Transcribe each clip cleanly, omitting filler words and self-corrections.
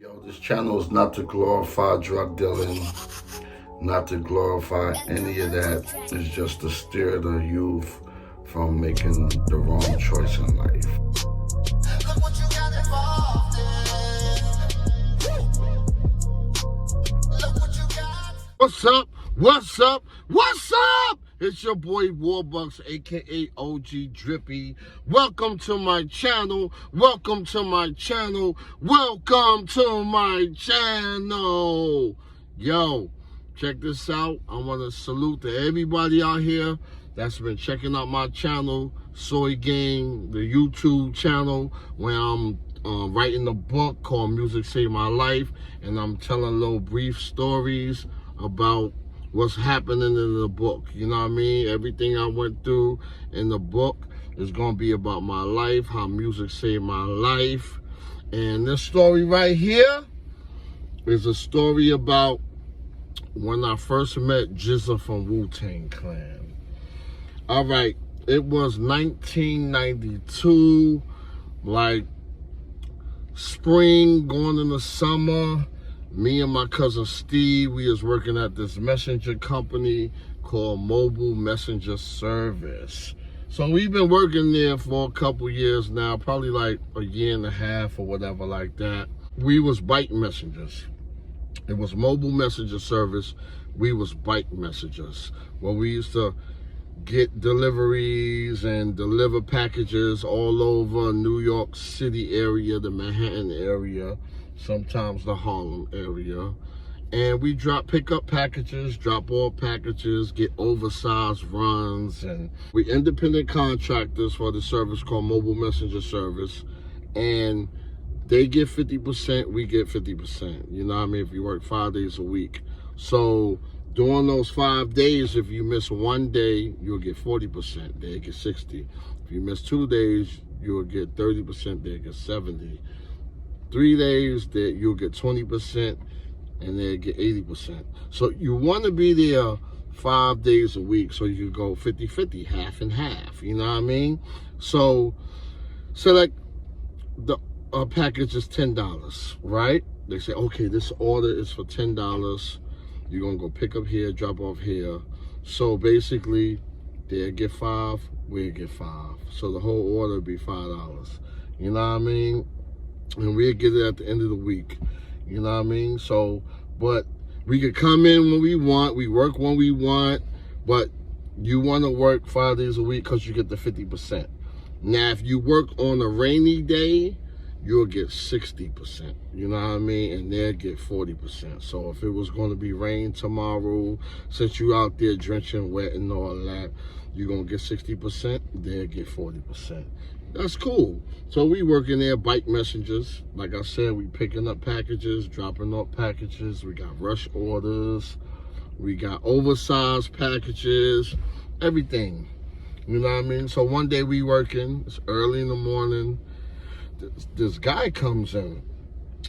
Yo, this channel is not to glorify drug dealing, not to glorify any of that. It's just to steer the youth from making the wrong choice in life. What's up? What's up? What's up? It's your boy Warbucks, aka OG Drippy. Welcome to my channel. Welcome to my channel. Welcome to my channel. Yo, check this out. I want to salute to everybody out here that's been checking out my channel, Soy Gang, the YouTube channel, where I'm writing a book called Music Saved My Life, and I'm telling little brief stories about what's happening in the book. You know what I mean? Everything I went through in the book is going to be about my life, how music saved my life. And this story right here is a story about when I first met GZA from Wu Tang Clan. All right, it was 1992, like spring going into summer. Me and my cousin Steve, we was working at this messenger company called Mobile Messenger Service. So we've been working there for a couple years now, probably like a year and a half or whatever like that. We was bike messengers. It was Mobile Messenger Service. We was bike messengers. Well, we used to get deliveries and deliver packages all over New York City area, the Manhattan area, sometimes the Harlem area. And we pick up packages, drop off packages, get oversized runs. And we independent contractors for the service called Mobile Messenger Service. And they get 50%, we get 50%. You know what I mean? If you work 5 days a week. So during those 5 days, if you miss one day, you'll get 40%, they get 60. If you miss 2 days, you'll get 30%, they get 70. 3 days, that you'll get 20%, and they get 80%. So you want to be there 5 days a week, so you can go 50-50, half and half. You know what I mean? So like the package is $10, right? They say, okay, this order is for $10. You're gonna go pick up here, drop off here. So basically, they'll get 5, we'll get 5. So the whole order would be $5. You know what I mean? And we'll get it at the end of the week. You know what I mean? So, but we could come in when we want, we work when we want, but you want to work 5 days a week because you get the 50%. Now, if you work on a rainy day, you'll get 60%. You know what I mean? And they'll get 40%. So if it was going to be rain tomorrow, since you out there drenching wet and all that, you're going to get 60%, they'll get 40%. That's cool. So we working there, bike messengers. Like I said, we picking up packages, dropping off packages. We got rush orders. We got oversized packages, everything. You know what I mean? So one day we working, it's early in the morning. This guy comes in.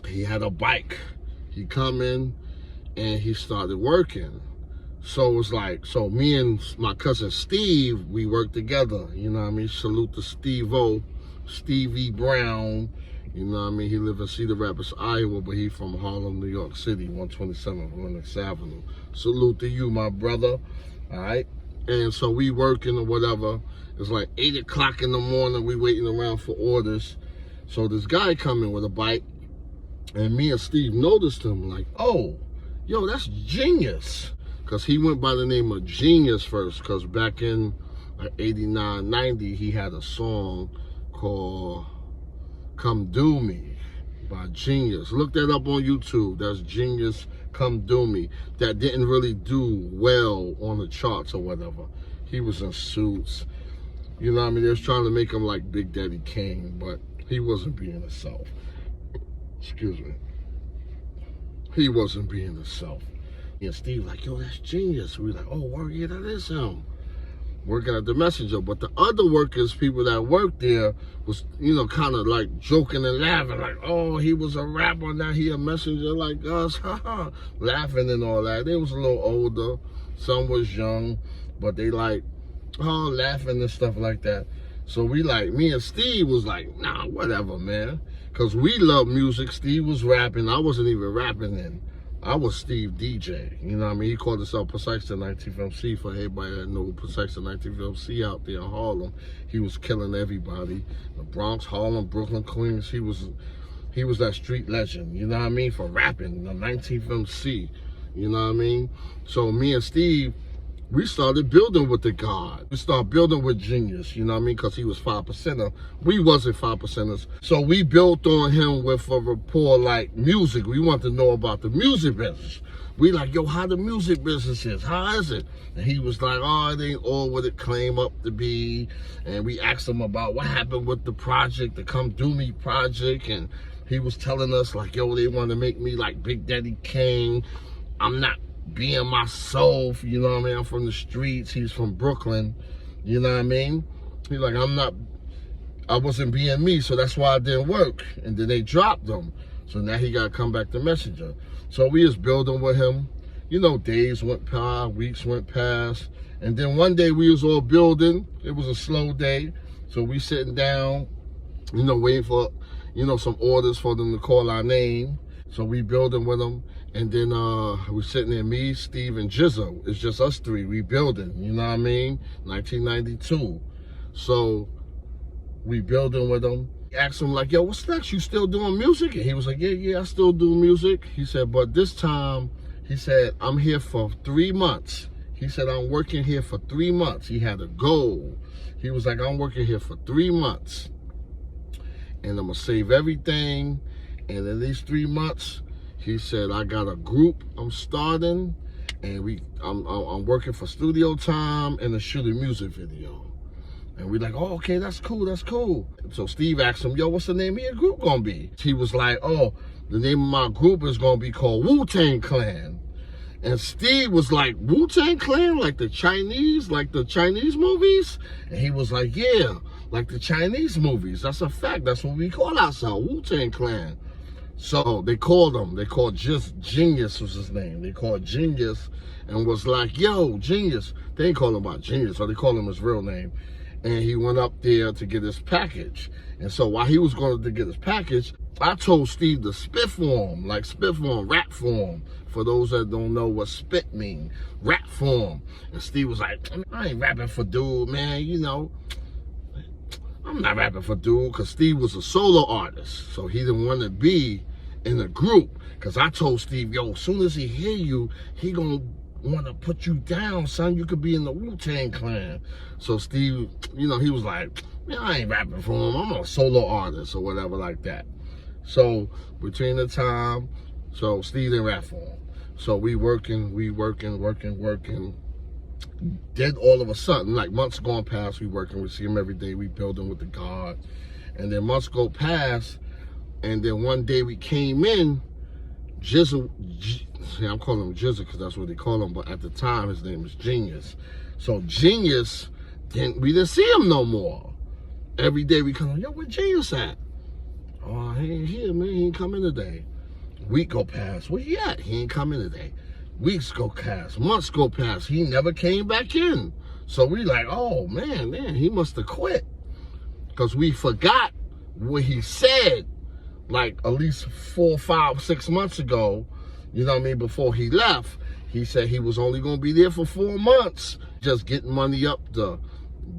He had a bike. He come in and he started working. So it was like, so me and my cousin Steve, we worked together. You know what I mean? Salute to Steve-O, Stevie Brown. You know what I mean? He live in Cedar Rapids, Iowa, but he from Harlem, New York City, 127 Lenox Avenue. Salute to you, my brother. All right? And so we working or whatever. It's like 8 o'clock in the morning. We waiting around for orders. So this guy come in with a bike, and me and Steve noticed him like, oh, yo, that's Genius. Because he went by the name of Genius first, because back in 89, 90, he had a song called Come Do Me by Genius. Look that up on YouTube. That's Genius, Come Do Me. That didn't really do well on the charts or whatever. He was in suits. You know what I mean? They was trying to make him like Big Daddy Kane, but he wasn't being himself. Excuse me. He wasn't being himself. And Steve like, yo, that's Genius. We like, oh, word, yeah, that is him. Working at the messenger. But the other workers, people that worked there, was, you know, kind of like joking and laughing, like, oh, he was a rapper, now he a messenger like us, haha, laughing and all that. They was a little older, some was young, but they like, oh, laughing and stuff like that. So we like, me and Steve was like, nah, whatever, man. because we love music. Steve was rapping. I wasn't even rapping then. I was Steve DJ. You know what I mean? He called himself Precise the 19th MC for everybody that know Precise the 19th MC out there in Harlem. He was killing everybody. The Bronx, Harlem, Brooklyn, Queens. He was that street legend, you know what I mean, for rapping, the 19th MC, you know what I mean? So me and Steve, we started building with the God. We started building with Genius, you know what I mean, because he was 5%er. We wasn't 5%ers. So we built on him with a rapport like music. We want to know about the music business. We like, yo, how the music business is, how is it? And he was like, oh, it ain't all what it claimed up to be. And we asked him about what happened with the project, the Come Do Me project, and he was telling us like, yo, they want to make me like Big Daddy Kane. I'm not being myself, you know what I mean? I'm from the streets. He's from Brooklyn, you know what I mean? He's like, I wasn't being me, so that's why it didn't work. And then they dropped him. So now he got to come back to Messenger. So we was building with him. You know, days went by, weeks went past. And then one day we was all building. It was a slow day. So we sitting down, you know, waiting for, you know, some orders for them to call our name. So we building with them. And then we sitting there, me, Steve, and GZA. It's just us three. We building, you know what I mean? 1992. So we building with them. Asked him like, yo, what's next? You still doing music? And he was like, yeah, I still do music. He said, but this time, he said, I'm here for 3 months. He said, I'm working here for 3 months. He had a goal. He was like, I'm working here for 3 months. And I'm gonna save everything. And in these 3 months, he said, I got a group I'm starting, and I'm working for studio time and to shoot a music video. And we like, oh, okay, that's cool, that's cool. So Steve asked him, yo, what's the name of your group gonna be? He was like, oh, the name of my group is gonna be called Wu Tang Clan. And Steve was like, Wu Tang Clan, like the Chinese movies? And he was like, yeah, like the Chinese movies. That's a fact. That's what we call ourselves, Wu Tang Clan. So they called just Genius was his name. They called Genius and was like, yo, Genius. They didn't call him by Genius, so they called him his real name. And he went up there to get his package. And so while he was going to get his package, I told Steve to spit form, like spit form, rap form. For those that don't know what spit mean, rap form. And Steve was like, I ain't rapping for dude, man, you know. I'm not rapping for dude, because Steve was a solo artist. So he didn't want to be in a group. Because I told Steve, yo, as soon as he hear you, he gonna want to put you down, son. You could be in the Wu Tang Clan. So Steve, you know, he was like, man, I ain't rapping for him. I'm a solo artist or whatever like that. So between the time, so Steve didn't rap for him. So we working. Then all of a sudden, like months going past, we working, we see him every day, we building with the God. And then months go past, and then one day we came in, GZA, I'm calling him GZA because that's what they call him, but at the time his name was Genius. So Genius, we didn't see him no more. Every day we come, yo, where Genius at? Oh, he ain't here, man, he ain't coming today. Week go past, where he at? He ain't coming today. Weeks go past, months go past, he never came back in. So we like, oh man, he must have quit. Because we forgot what he said, like at least 4, 5, 6 months ago, you know what I mean, before he left. He said he was only gonna be there for 4 months, just getting money up to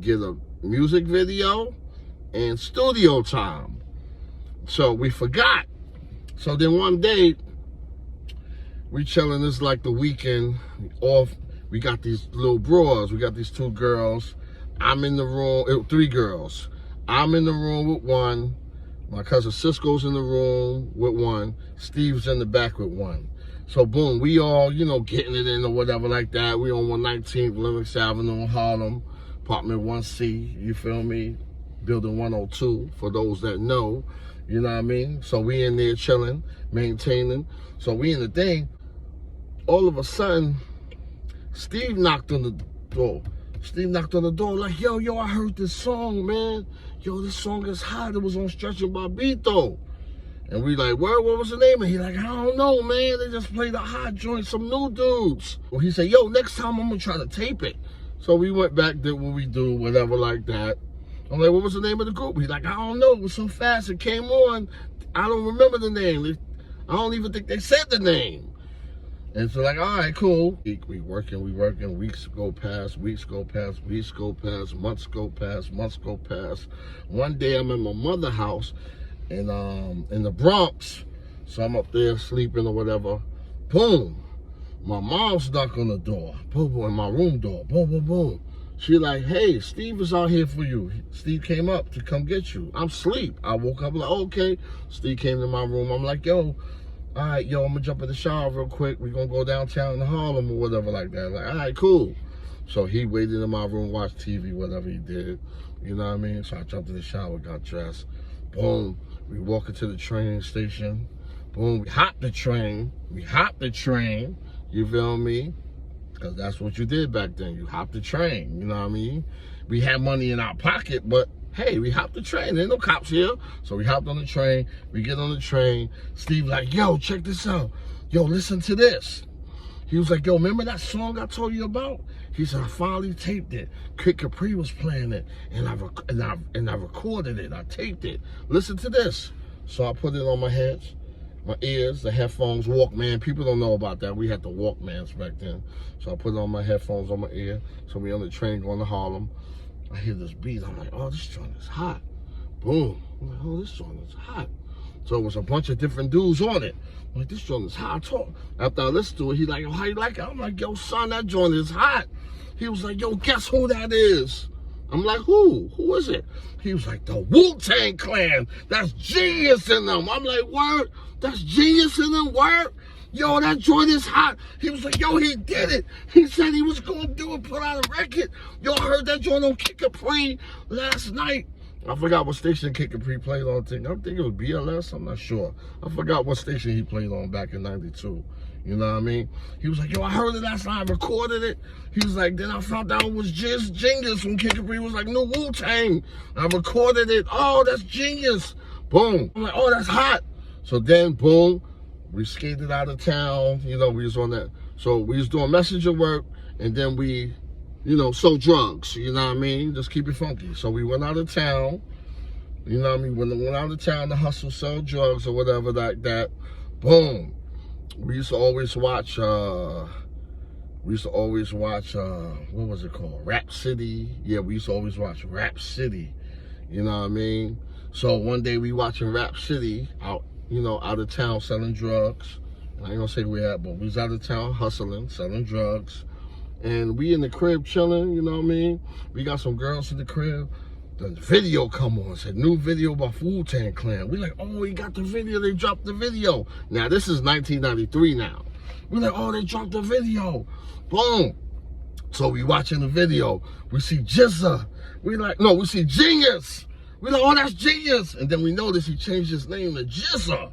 get a music video and studio time. So we forgot. So then one day, we chilling, this like the weekend off. We got these little bros. We got these 2 girls. I'm in the room, 3 girls. I'm in the room with one. My cousin Cisco's in the room with one. Steve's in the back with one. So boom, we all, you know, getting it in or whatever like that. We on 119th Lenox Avenue in Harlem, apartment 1C, you feel me? Building 102, for those that know, you know what I mean? So we in there chilling, maintaining. So we in the thing. All of a sudden, Steve knocked on the door. Steve knocked on the door like, yo, I heard this song, man. Yo, this song is hot. It was on Stretching Barbito. And we like, what was the name? And he like, I don't know, man. They just played a hot joint, some new dudes. Well, he said, yo, next time I'm gonna try to tape it. So we went back, did what we do, whatever like that. I'm like, what was the name of the group? He's like, I don't know. It was so fast. It came on. I don't remember the name. I don't even think they said the name. And so like, all right, cool. We working, weeks go past, months go past. One day I'm at my mother's house in the Bronx. So I'm up there sleeping or whatever. Boom. My mom's knock on the door. Boom, boom, in my room door. Boom, boom, boom. She like, hey, Steve is out here for you. Steve came up to come get you. I'm asleep. I woke up like, okay. Steve came to my room. I'm like, yo, all right, yo, I'm gonna jump in the shower real quick. We're gonna go downtown to Harlem or whatever like that. Like, all right, cool. So he waited in my room, watched TV, whatever he did. You know what I mean? So I jumped in the shower, got dressed. Boom. We walk into the train station. Boom. We hop the train. You feel me? Because that's what you did back then. You hopped the train. You know what I mean? We had money in our pocket, but hey, we hopped the train. There ain't no cops here. So we hopped on the train. We get on the train. Steve like, yo, check this out. Yo, listen to this. He was like, yo, remember that song I told you about? He said, I finally taped it. Kid Capri was playing it, and I recorded it. I taped it. Listen to this. So I put it on my heads, my ears, the headphones, Walkman. People don't know about that. We had the Walkmans back then. So I put it on my headphones on my ear. So we on the train going to Harlem. I hear this beat. I'm like, oh, this joint is hot. Boom. I'm like, oh, this joint is hot. So it was a bunch of different dudes on it. I'm like, this joint is hot. After I listened to it, he like, oh, how you like it? I'm like, yo, son, that joint is hot. He was like, yo, guess who that is? I'm like, who? Who is it? He was like, the Wu Tang Clan. That's genius in them. I'm like, word? That's genius in them, word? Yo, that joint is hot. He was like, yo, he did it. He said he was going to do it, put out a record. Yo, I heard that joint on Kid Capri last night. I forgot what station Kid Capri played on. I think it was BLS. I'm not sure. I forgot what station he played on back in '92. You know what I mean? He was like, yo, I heard it last night. I recorded it. He was like, then I found out it was just genius when Kid Capri was like, no Wu-Tang. I recorded it. Oh, that's genius. Boom. I'm like, oh, that's hot. So then, boom, we skated out of town. You know, we was on that. So we was doing messenger work, and then we, you know, sold drugs. You know what I mean? Just keep it funky. So we went out of town. You know what I mean? Went out of town to hustle, sell drugs or whatever like that. Boom. We used to always watch, what was it called? Rap City. Yeah, we used to always watch Rap City. You know what I mean? So one day we watching Rap City out of town selling drugs. I ain't gonna say where we at, but we was out of town hustling, selling drugs. And we in the crib chilling, you know what I mean? We got some girls in the crib. The video come on, said new video about Wu Tang Clan. We like, oh, he got the video, they dropped the video. Now this is 1993 now. We like, oh, they dropped the video. Boom. So we watching the video. We see GZA. We like, no, we see Genius. We like, oh, that's Genius. And then we notice he changed his name to GZA.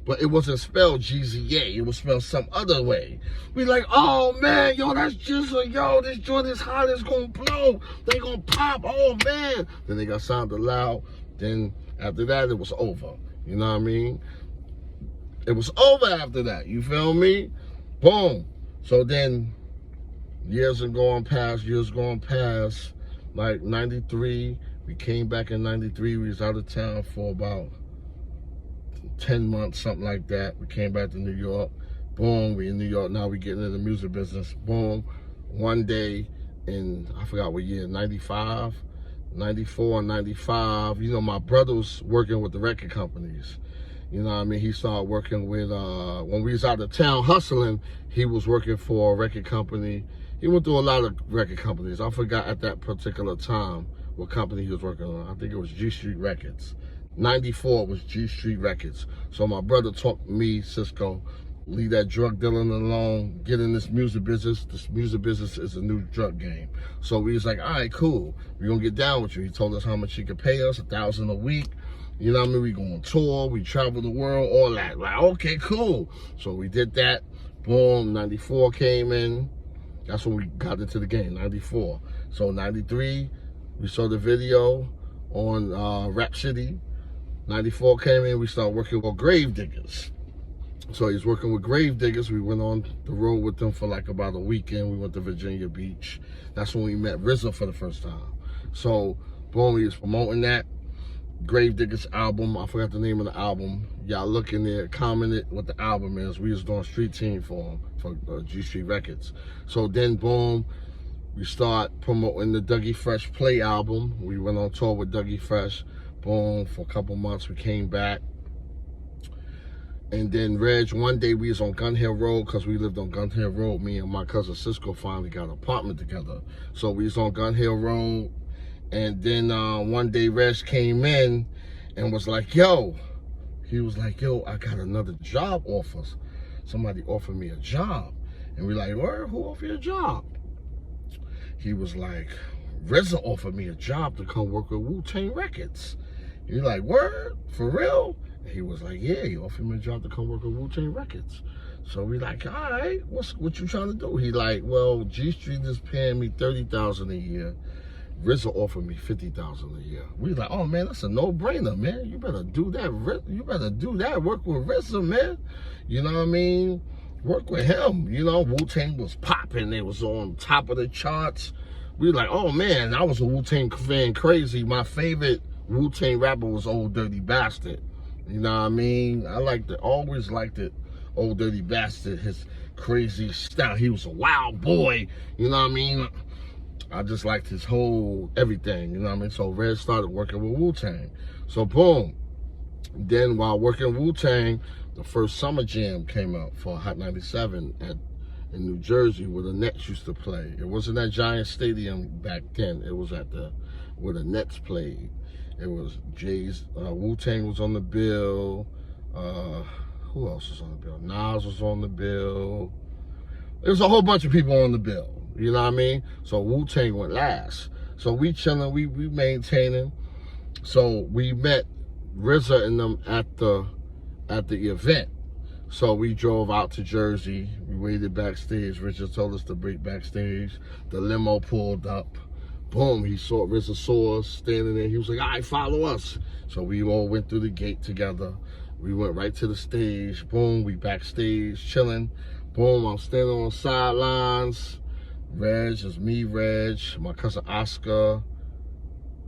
But it wasn't spelled GZA. It was spelled some other way. We like, oh, man, yo, that's GZA. Yo, this joint is hot. It's going to blow. They going to pop. Oh, man. Then they got signed to Loud. Then after that, it was over. You know what I mean? It was over after that. You feel me? Boom. So then years are going past. Like 93. We came back in 93. We was out of town for about 10 months, something like that. We came back to New York. Boom, we in New York now. We getting into the music business. Boom. One day in, I forgot what year, 95, 94, 95. You know, my brother was working with the record companies. You know what I mean? He started working with, when we was out of town hustling, he was working for a record company. He went through a lot of record companies. I forgot at that particular time what company he was working on. I think it was G Street Records. 94 was G Street Records. So my brother talked me, Cisco, leave that drug dealing alone, get in this music business. This music business is a new drug game. So we was like, all right, cool. We're gonna get down with you. He told us how much he could pay us, $1,000 a week. You know what I mean? We go on tour, we travel the world, all that. Like, okay, cool. So we did that. Boom, 94 came in. That's when we got into the game, 94. So 93, we saw the video on Rap City. 94 came in, we started working with Grave Diggers. So he's working with Grave Diggers. We went on the road with them for like about a weekend. We went to Virginia Beach. That's when we met RZA for the first time. So, boom, he was promoting that. Gravediggers album. I forgot the name of the album. Y'all look in there, comment it what the album is. We was doing street team for him, for G Street Records. So then, boom, we start promoting the Dougie Fresh Play album. We went on tour with Dougie Fresh. Boom, for a couple months we came back. And then Reg, one day we was on Gun Hill Road, because we lived on Gun Hill Road. Me and my cousin Cisco finally got an apartment together. So we was on Gun Hill Road. And then one day Reg came in and was like, yo, he was like, yo, I got another job offer. Somebody offered me a job. And we like, where? Who offered you a job? He was like, RZA offered me a job to come work with Wu Tang Records. He like, word? For real? And he was like, yeah, he offered me a job to come work with Wu Tang Records. So we like, all right, what you trying to do? He like, well, G Street is paying me $30,000 a year. RZA offered me $50,000 a year. We like, oh man, that's a no-brainer, man. You better do that. You better do that. Work with RZA, man. You know what I mean? Work with him. You know, Wu-Tang was popping. They was on top of the charts. We like, oh man, I was a Wu-Tang fan crazy. My favorite Wu-Tang rapper was Old Dirty Bastard. You know what I mean? I liked it, always liked it. Old Dirty Bastard, his crazy style. He was a wild boy. You know what I mean? I just liked his whole everything. You know what I mean? So Red started working with Wu-Tang. So boom. Then while working Wu-Tang, the first Summer Jam came out for Hot 97 in New Jersey, where the Nets used to play. It wasn't at Giant Stadium back then. It was at where the Nets played. It was Wu-Tang was on the bill. Who else was on the bill? Nas was on the bill. There was a whole bunch of people on the bill. You know what I mean? So Wu-Tang went last. So we chilling, we maintaining. So we met RZA and them at the event. So we drove out to Jersey. We waited backstage. Richard told us to break backstage. The limo pulled up. Boom, RZA saw us standing there. He was like, all right, follow us. So we all went through the gate together. We went right to the stage. Boom, we backstage chilling. Boom, I'm standing on the sidelines. Reg is me, Reg, my cousin Oscar,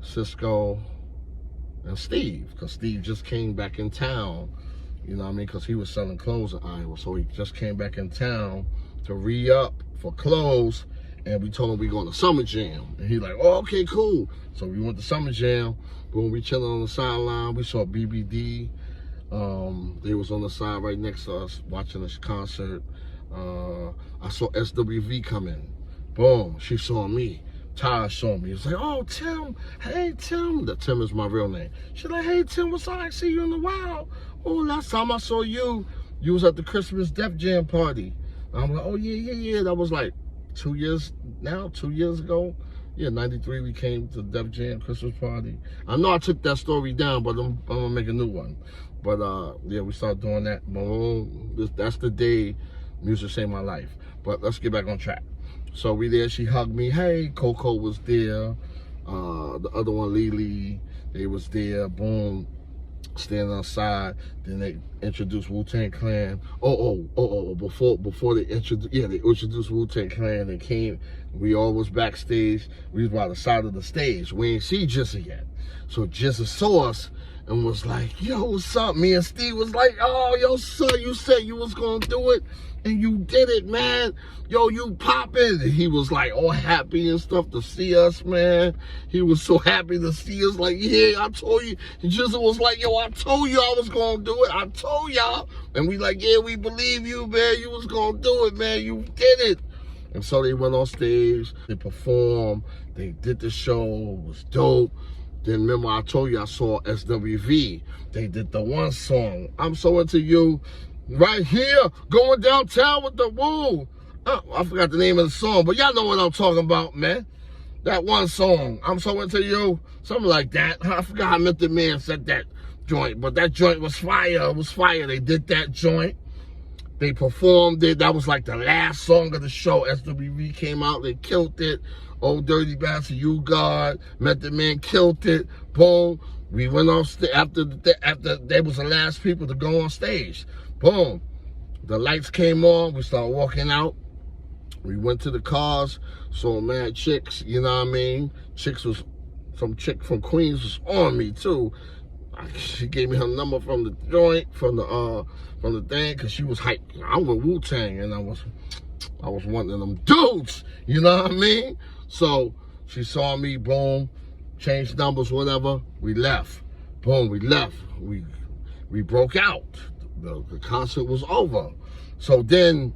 Cisco, and Steve. Because Steve just came back in town. You know what I mean? Because he was selling clothes in Iowa. So he just came back in town to re-up for clothes. And we told him we going to Summer Jam. And he like, oh, okay, cool. So we went to Summer Jam. Boom, we chilling on the sideline. We saw BBD. They was on the side right next to us watching this concert. I saw SWV come in. Boom, she saw me. Taj saw me. He was like, oh, Tim. Hey, Tim. The Tim is my real name. She's like, hey, Tim, what's up? I see you in a while. Oh, last time I saw you, you was at the Christmas Def Jam party. And I'm like, oh, yeah. That was like 2 years ago. Yeah, 93 we came to Def Jam Christmas party. I know I took that story down, but I'm gonna make a new one. But yeah, we started doing that. Boom. That's the day music saved my life. But let's get back on track. So we there, she hugged me. Hey, Coco was there. The other one, Lily, they was there. Boom. Standing outside. Then they introduced Wu Tang Clan. Before they introduced Wu Tang Clan. They came. We all was backstage. We was by the side of the stage. We ain't see GZA yet. So GZA saw us and was like, yo, what's up? Me and Steve was like, oh, yo, son, you said you was gonna do it, and you did it, man. Yo, you popping. And he was like all happy and stuff to see us, man. He was so happy to see us, like, yeah, I told you. And GZA was like, yo, I told you I was gonna do it. I told y'all. And we like, yeah, we believe you, man. You was gonna do it, man. You did it. And so they went on stage, they performed, they did the show, it was dope. Then remember I told you I saw SWV. They did the one song, I'm So Into You, right here, going downtown with the Woo. I forgot the name of the song, but y'all know what I'm talking about, man. That one song, I'm So Into You, something like that. I forgot how Method Man said that joint, but that joint was fire. It was fire. They did that joint. They performed it. That was like the last song of the show. SWV came out. They killed it. Old Dirty Bastard, You God, Method Man killed it. Boom. We went off after they was the last people to go on stage. Boom. The lights came on. We started walking out. We went to the cars. Saw mad chicks. You know what I mean? Some chick from Queens was on me too. She gave me her number from the joint, from the thing, cause she was hyped. I'm with Wu Tang, and I was one of them dudes. You know what I mean? So she saw me, boom, changed numbers, whatever. We left. Boom, we left. We broke out. The concert was over. So then,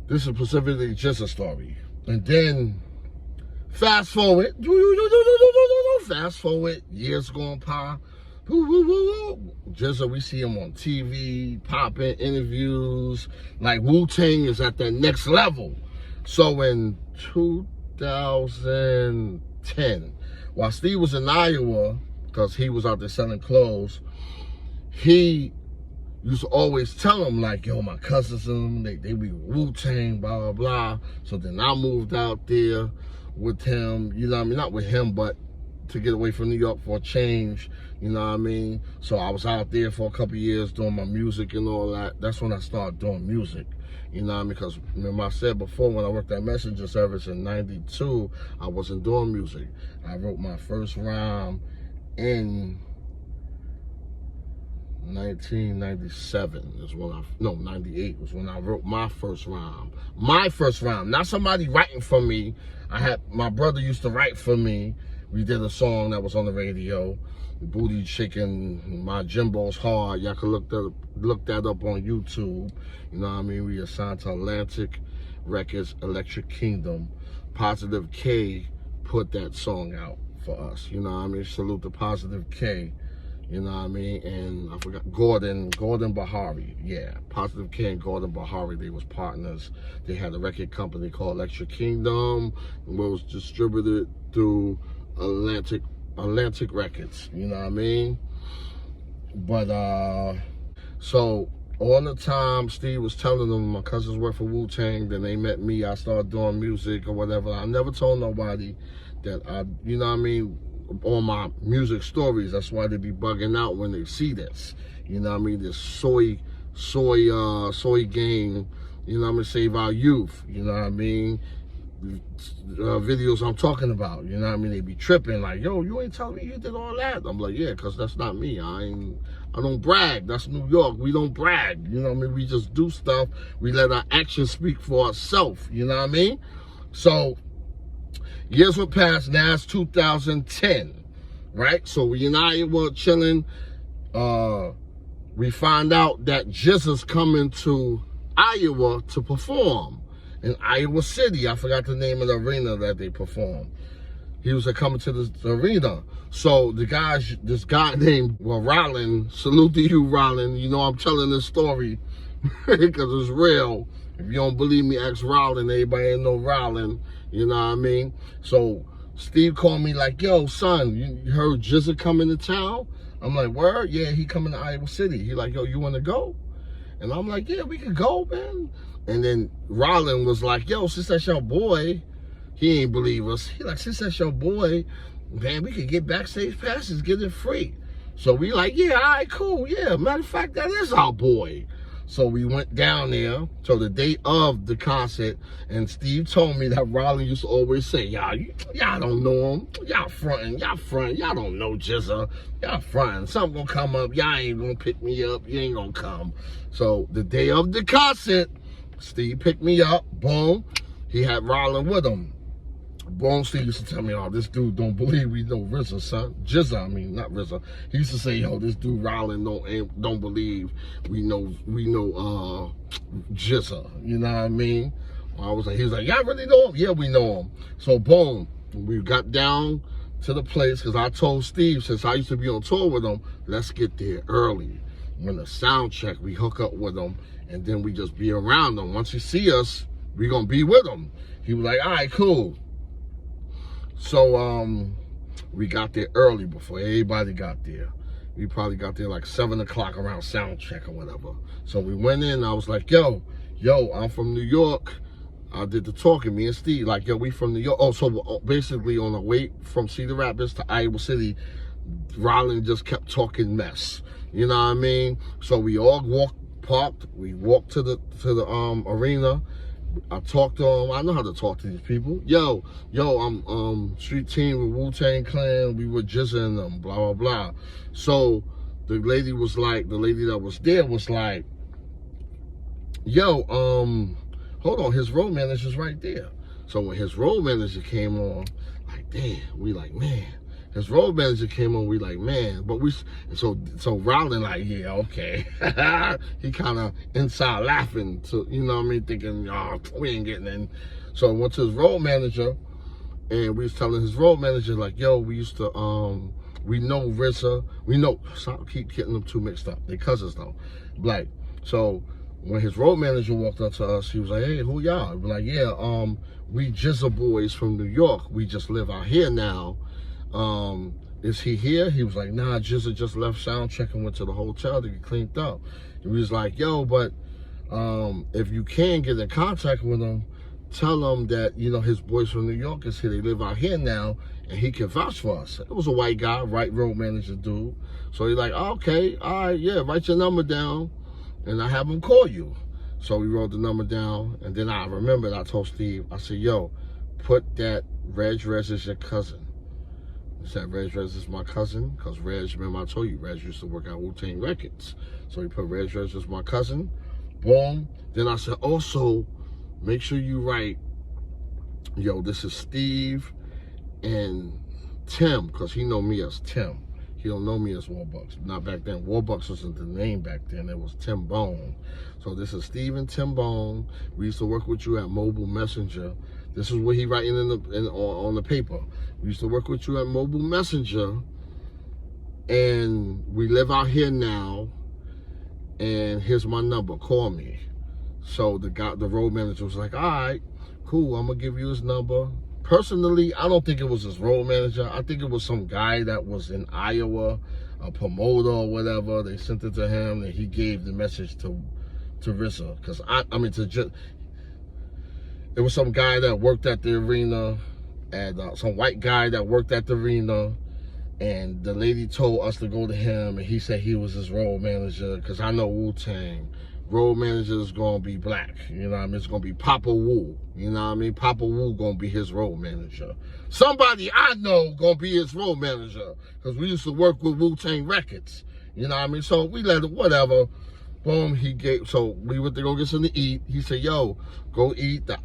this is specifically just a story. And then, fast forward, years going by. GZA, we see him on TV, popping interviews. Like Wu Tang is at that next level. So in 2010, while Steve was in Iowa, because he was out there selling clothes, he used to always tell him, like, yo, my cousins and them, they be Wu Tang, blah, blah, blah. So then I moved out there with him, you know what I mean? Not with him, but to get away from New York for a change, you know what I mean? So I was out there for a couple of years doing my music and all that. That's when I started doing music, you know what I mean? Because remember I said before, when I worked at Messenger Service in '92, I wasn't doing music. I wrote my first rhyme in 1997 is when 98 was when I wrote my first rhyme. My first rhyme, not somebody writing for me. My brother used to write for me. We did a song that was on the radio, Booty Chicken, My Jimbo's Hard. Y'all can look that up on YouTube. You know what I mean? We assigned to Atlantic Records, Electric Kingdom. Positive K put that song out for us. You know what I mean? Salute to Positive K. You know what I mean? And I forgot, Gordon Bahari. Yeah, Positive K and Gordon Bahari, they was partners. They had a record company called Electric Kingdom, and it was distributed through Atlantic Records. You know what I mean? But so all the time Steve was telling them my cousins work for Wu Tang, then they met me, I started doing music or whatever. I never told nobody that you know what I mean, on my music stories. That's why they be bugging out when they see this. You know what I mean? This soy gang, you know what I mean, save our youth, you know what I mean? Videos I'm talking about, you know what I mean? They be tripping like, yo, you ain't telling me you did all that. I'm like, yeah, because that's not me. I don't brag. That's New York. We don't brag. You know what I mean? We just do stuff. We let our actions speak for ourselves. You know what I mean? So years will pass. Now it's 2010, right? So we in Iowa chilling. We find out that GZA's coming to Iowa to perform in Iowa City. I forgot the name of the arena that they performed. He was coming to this arena. So this guy named Rollin, salute to you, Rollin. You know I'm telling this story because it's real. If you don't believe me, ask Rollin. Everybody ain't know Rollin. You know what I mean? So Steve called me like, yo, son, you heard GZA coming to town? I'm like, word? Yeah, he coming to Iowa City. He like, yo, you want to go? And I'm like, yeah, we could go, man. And then Rollin was like, yo, since that's your boy, he ain't believe us. He like, since that's your boy, man, we could get backstage passes, get it free. So we like, yeah, all right, cool, yeah. Matter of fact, that is our boy. So we went down there, so the day of the concert, and Steve told me that Rollin used to always say, y'all don't know him. Y'all fronting, y'all don't know GZA. Y'all fronting. Something gonna come up, y'all ain't gonna pick me up, you ain't gonna come. So the day of the concert, Steve picked me up, boom. He had Rollin with him. Boom, Steve used to tell me, oh, this dude don't believe we know RZA, son. GZA, I mean, not RZA. He used to say, yo, this dude Rollin don't believe we know GZA. You know what I mean? He was like, y'all really know him? Yeah, we know him. So boom, we got down to the place, because I told Steve, since I used to be on tour with him, let's get there early. When the sound check, we hook up with him, and then we just be around them. Once you see us, we gonna be with them. He was like, all right, cool. So we got there early before everybody got there. We probably got there like 7 o'clock around sound check or whatever. So we went in, I was like, yo, I'm from New York. I did the talking, me and Steve, like, yo, we from New York. Oh, so basically on the way from Cedar Rapids to Iowa City, Rollin just kept talking mess. You know what I mean? So we all parked, we walked to the arena. I talked to him. I know how to talk to these people. Yo, I'm street team with Wu Tang Clan. We were GZA in them, blah, blah, blah. So the lady that was there was like, yo, hold on, his road manager's right there. So when his road manager came on, like, damn, we like, man. His road manager came on, we like, man. But so Rowland like, yeah, okay. He kind of inside laughing, to, you know what I mean, thinking, oh, we ain't getting in. So I went to his road manager, and we was telling his road manager, like, yo, we used to, we know RZA, we know, stop, keep getting them two mixed up. They cousins though, like, so when his road manager walked up to us, he was like, hey, who y'all? We're like, yeah, we GZA boys from New York. We just live out here now. Is he here? He was like, nah, GZA just left sound check and went to the hotel to get cleaned up. And we was like, yo, but if you can get in contact with him, tell him that, you know, his boys from New York is here. They live out here now, and he can vouch for us. It was a white guy, right road manager dude. So he's like, oh, okay, all right, yeah, write your number down, and I have him call you. So we wrote the number down, and then I remembered, I told Steve, I said, yo, put that Reg is your cousin. I said, Reg is my cousin, because Reg, remember I told you, Reg used to work at Wu Tang Records. So he put Reg is my cousin. Boom. Then I said, also, make sure you write, yo, this is Steve and Tim, because he know me as Tim. He don't know me as Warbucks. Not back then. Warbucks wasn't the name back then. It was Tim Bone. So this is Steve and Tim Bone. We used to work with you at Mobile Messenger. This is what he writing on the paper. We used to work with you at Mobile Messenger, and we live out here now, and here's my number, call me. So the road manager was like, all right, cool, I'm gonna give you his number. Personally, I don't think it was his road manager. I think it was some guy that was in Iowa, a promoter or whatever. They sent it to him, and he gave the message to RZA. Because it was some guy that worked at the arena, and some white guy that worked at the arena, and the lady told us to go to him, and he said he was his road manager, because I know Wu-Tang. Road manager is going to be black, you know what I mean? It's going to be Papa Wu, you know what I mean? Papa Wu going to be his road manager. Somebody I know going to be his road manager, because we used to work with Wu Tang Records, you know what I mean? So we let it, whatever. Boom, so we went to go get something to eat. He said, yo, go eat. The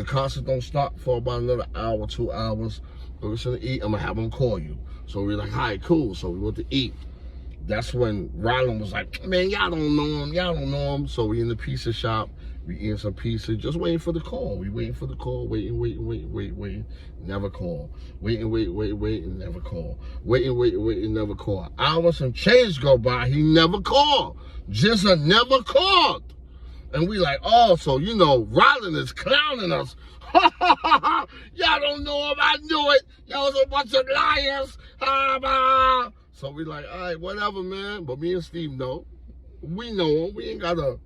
concert don't stop for about another hour, 2 hours. Go get something to eat. I'm going to have him call you. So we were like, all right, cool. So we went to eat. That's when Rylan was like, man, y'all don't know him. Y'all don't know him. So we in the pizza shop. We eating some pizza, just waiting for the call. We waiting for the call, waiting, never call. Waiting, never call. Waiting, never call. Hours and change go by, he never called. GZA never called. And we like, oh, so you know, Rylan is clowning us. Y'all don't know him, I knew it. Y'all was a bunch of liars. So we like, all right, whatever, man. But me and Steve know. We know him. We ain't gotta.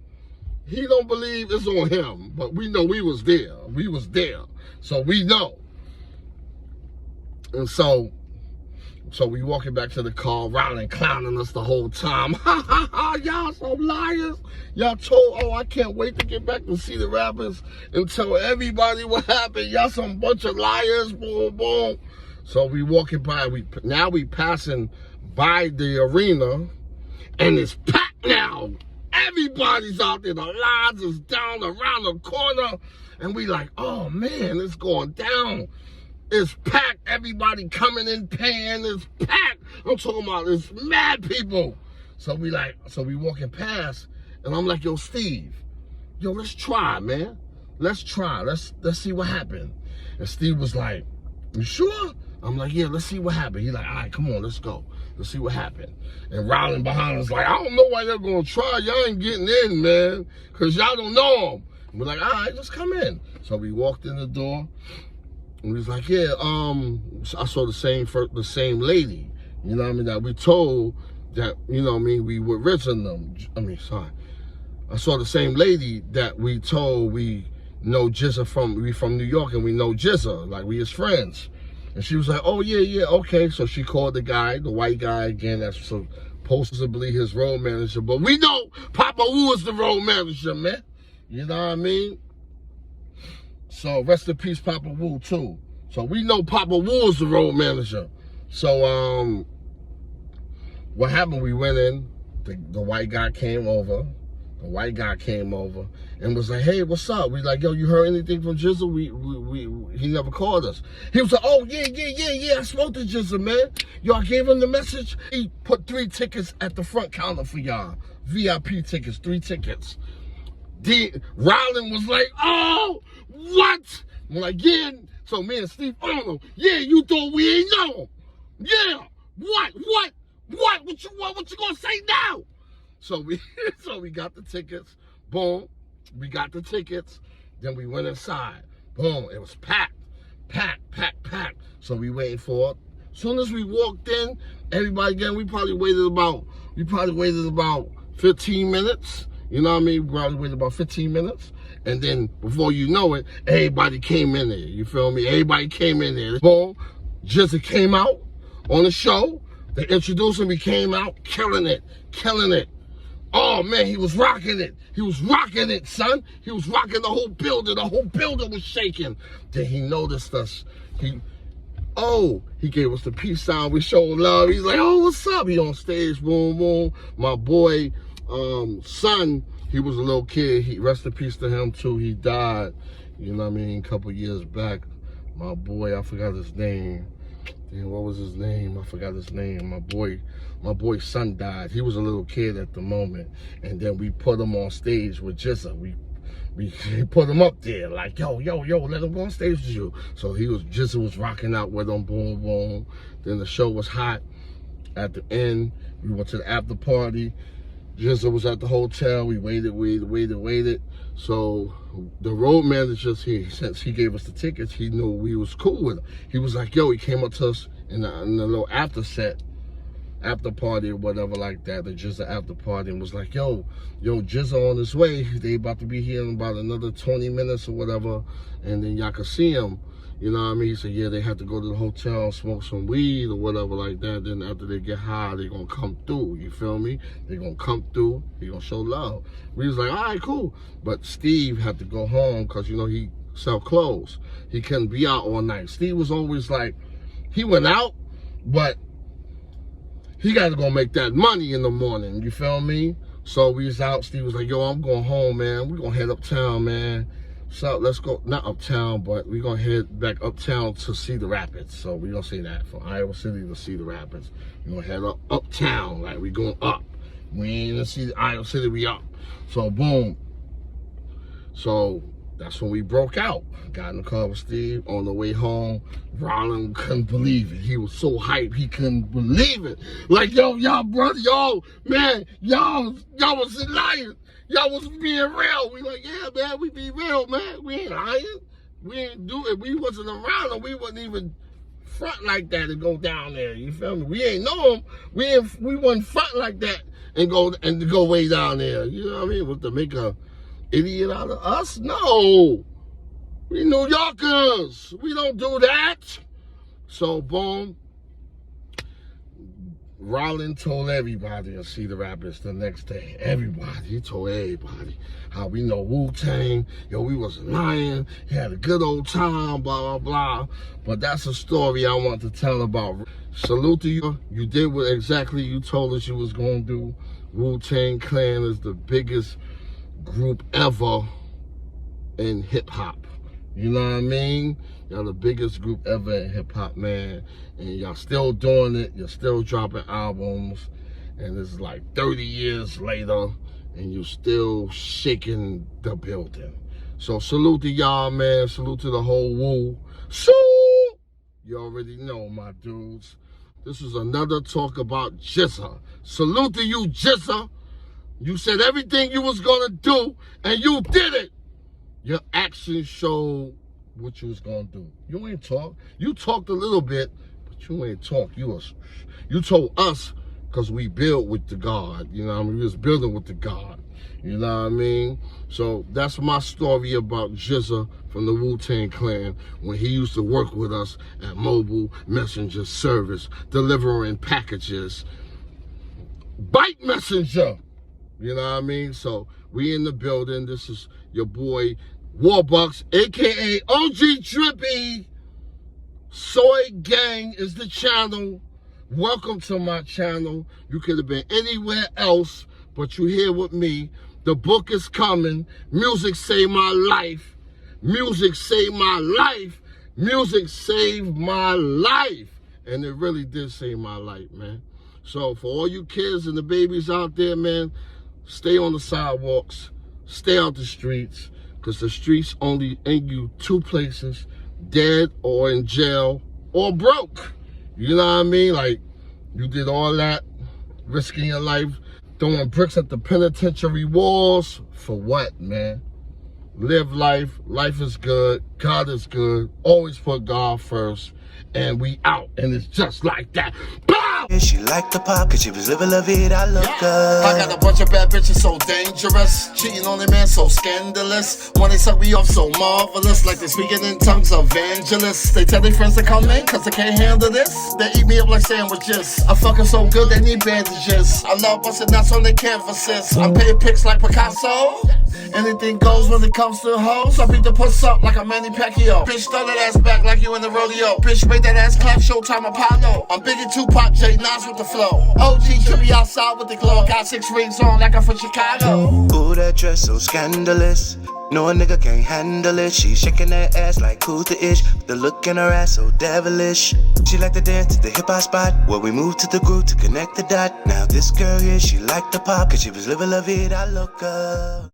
He don't believe it's on him, but we know we was there. We was there. So we know. And so we walking back to the car, Rylan clowning us the whole time. Y'all some liars. Y'all told, oh, I can't wait to get back to see the rappers and tell everybody what happened. Y'all some bunch of liars, boom, boom. So we walking by, now we passing by the arena, and it's packed now. Everybody's out there. The lines is down around the corner. And we like, oh, man, it's going down. It's packed. Everybody coming in paying. It's packed. I'm talking about it's mad people. So we walking past. And I'm like, yo, Steve, yo, let's try, man. Let's try. Let's see what happened. And Steve was like, you sure? I'm like, yeah, let's see what happened. He's like, all right, come on, let's go. Let's see what happened. And Rylan behind us like, I don't know why y'all gonna try. Y'all ain't getting in, man, because y'all don't know him. And we're like, all right, just come in. So we walked in the door, and we was like, yeah, I saw the same lady, you know what I mean, that we told that, you know what I mean, we were rich in them. I saw the same lady that we told we know GZA we from New York, and we know GZA, like we his friends. And she was like, oh, yeah, okay. So she called the guy, the white guy, again, that's supposedly his road manager. But we know Papa Wu is the road manager, man. You know what I mean? So rest in peace, Papa Wu too. So we know Papa Wu is the road manager. So what happened? We went in. The white guy came over. The white guy came over and was like, "Hey, what's up?" We like, "Yo, you heard anything from GZA?" He never called us. He was like, "Oh yeah. I spoke to GZA, man. Yo, I gave him the message. He put 3 tickets at the front counter for y'all. VIP tickets, 3 tickets." Rylan was like, "Oh, what?" I'm like, "Yeah." So me and Steve, "Oh, yeah, you thought we ain't know him? Yeah. What? What you gonna say now?" So we got the tickets. Boom. We got the tickets. Then we went inside. Boom. It was packed. So we waited for it. As soon as we walked in, everybody again, we probably waited about 15 minutes. You know what I mean? We probably waited about 15 minutes. And then before you know it, everybody came in there. You feel me? Everybody came in there. Boom. GZA came out on the show. They introduced him. He came out killing it. Oh man, he was rocking it. He was rocking it, son. He was rocking the whole building. The whole building was shaking. Then he noticed us. He gave us the peace sign. We showed love. He's like, "Oh, what's up?" He on stage, boom. My boy, son, he was a little kid. He rest in peace to him too. He died, you know what I mean, a couple years back. My boy, I forgot his name. Damn, what was his name? I forgot his name. My boy's son died. He was a little kid at the moment. And then we put him on stage with GZA. We put him up there like, yo, let him go on stage with you. So GZA was rocking out with him, boom. Then the show was hot. At the end, we went to the after party. GZA was at the hotel. We waited. So the road manager, since he gave us the tickets, he knew we was cool with him. He was like, yo, he came up to us in the little after party or whatever like that, the GZA after party, and was like, yo, GZA on his way. They about to be here in about another 20 minutes or whatever, and then y'all can see him. You know what I mean? He said, yeah, they had to go to the hotel, smoke some weed or whatever like that. Then after they get high, they gonna come through. You feel me? They gonna come through. He gonna show love. We was like, all right, cool. But Steve had to go home because, you know, he sell clothes. He couldn't be out all night. Steve was always like, he went out, but he got to go make that money in the morning. You feel me? So we was out. Steve was like, yo, I'm going home, man. We're going to head uptown, man. So let's go, not uptown, but we're going to head back uptown to Cedar Rapids. So we're going to say that, from Iowa City to Cedar Rapids. We're going to head uptown, like we going up. We ain't in Iowa City, we up. So boom. So that's when we broke out. Got in the car with Steve. On the way home, Rylan couldn't believe it. He was so hyped, he couldn't believe it. Like, yo, y'all brother, y'all was lying. Y'all was being real. We like, yeah, man, we be real, man. We ain't lying. We ain't do it. We wasn't around him. We wasn't even front like that and go down there. You feel me? We ain't know him. We wasn't front like that and go way down there. You know what I mean? Was to make a idiot out of us? No. We New Yorkers. We don't do that. So boom. Rylan told everybody in Cedar Rapids the next day. Everybody. He told everybody how we know Wu Tang. Yo, we was lying. He had a good old time, blah, blah, blah. But that's a story I want to tell about. Salute to you. You did what exactly you told us you was going to do. Wu Tang Clan is the biggest group ever in hip-hop. You know what I mean? Y'all the biggest group ever in hip-hop, man. And y'all still doing it. You're still dropping albums. And it's like 30 years later, and you're still shaking the building. So salute to y'all, man. Salute to the whole Wu. So, you already know, my dudes. This is another talk about GZA. Salute to you, GZA. You said everything you was gonna do, and you did it. Your actions showed what you was gonna do. You ain't talk. You talked a little bit, but you ain't talk. You told us, because we built with the God. You know what I mean? We was building with the God. You know what I mean? So that's my story about GZA from the Wu Tang Clan, when he used to work with us at Mobile Messenger Service, delivering packages. Bike Messenger. You know what I mean? So we in the building. This is your boy, Warbucks, aka OG Drippy. Soy Gang is the channel. Welcome to my channel. You could have been anywhere else, but you're here with me. The book is coming. Music saved my life. Music saved my life. Music saved my life. And it really did save my life, man. So for all you kids and the babies out there, man, stay on the sidewalks. Stay out the streets. Because the streets only end you two places. Dead or in jail or broke. You know what I mean? Like, you did all that, risking your life, throwing bricks at the penitentiary walls. For what, man? Live life. Life is good. God is good. Always put God first. And we out. And it's just like that. Bow! She liked the pop cause she was living la vida loca. I got a bunch of bad bitches so dangerous. Cheating on a man so scandalous. When they suck me off so marvelous. Like they speaking in tongues of evangelists. They tell their friends to come in cause they can't handle this. They eat me up like sandwiches. I fucking so good they need bandages. I love busting nuts on their canvases. I'm painting pics like Picasso. Anything goes when it comes to hoes. I beat the puss up like a Manny Pacquiao. Bitch, throw that ass back like you in the rodeo. Bitch, make that ass clap, Showtime Apollo. I'm Biggie Tupac, J Nas with the flow. OG Trippy outside with the glow. Got 6 rings on like I'm from Chicago. Ooh, that dress so scandalous. No, a nigga can't handle it. She shaking that ass like who's the ish. The look in her ass so devilish. She like to dance at the hip hop spot where we moved to the groove to connect the dot. Now this girl here, she liked the pop cause she was living la vida loca.